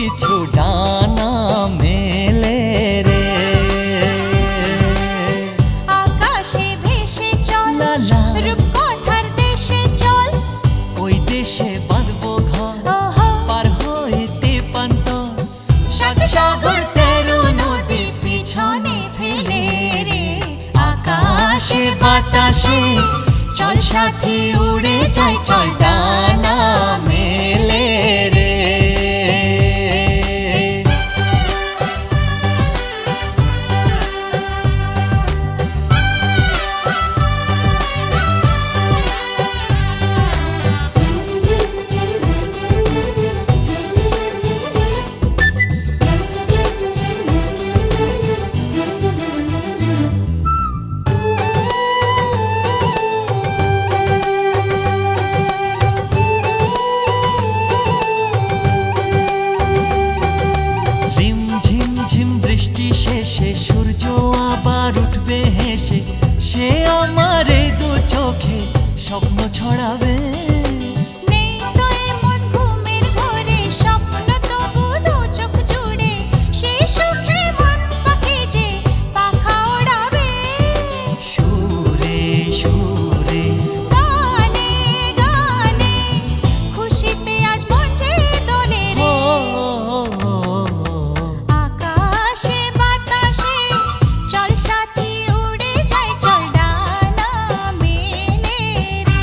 পিছু ডানা মেলে রে। আকাশে ভেসে চল লালা রূপকথার দেশে চল, ওই দেশে বাঁধবো ঘর ওহো পার হইতে পান্ত। সাত সাগর তেরো নদী পিছনে ফেলে রে। আকাশে বাতাসে চল সাথী উড়ে যাই, চল ডানা মেলে রে। শেষে সূর্য আবার উঠবে হেসে, সে আমার এই দু চোখে স্বপ্ন ছড়াবে। নেই তো এমন ঘুমের ঘোরে স্বপ্ন তবু দু চোখ জুড়ে, সে সুখে মন পাখি যে পাখা ওড়াবে। সুরে সুরে গানে গানে খুশিতে আজ মন যে দোলে রে। আকাশে বাতাসে চল সাথী উড়ে যাই, চল ডানা মেলে রে।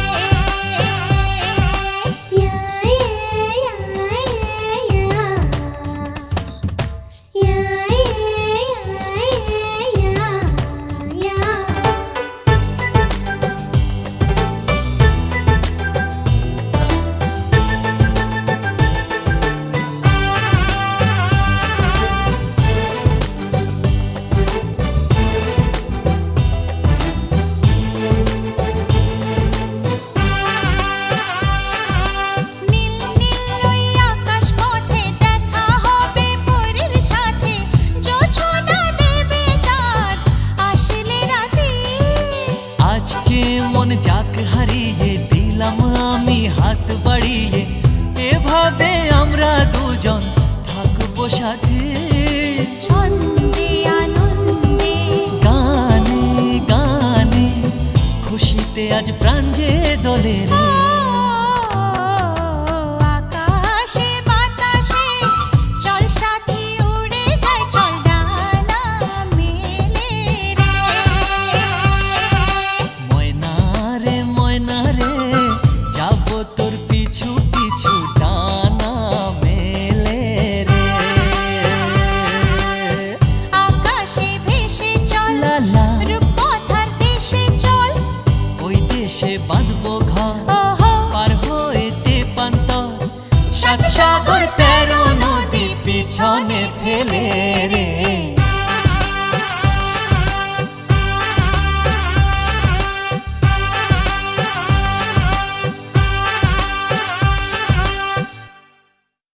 নীল নীল ওই আকাশ পথে দেখা হবে পরীর সাথে, জোছনা দেবে চাঁদ আসলে রাতে। আজকে মন যাক হারিয়ে দিলাম আমি হাত বাড়িয়ে, এভাবে আমরা দুজন থাকবো সাথে। ছন্দে আনন্দে গানে গানে খুশিতে আজ প্রাণ যে দোলে রে। আকাশে বাতাসে চল সাথী উড়ে যাই, চল ডানা মেলে রে। ময়না রে যাবো তোর পিছু পিছু ডানা মেলে রে। আকাশে ভেসে চল লালা রূপকথার দেশে চল, ওই দেশে বাঁধবো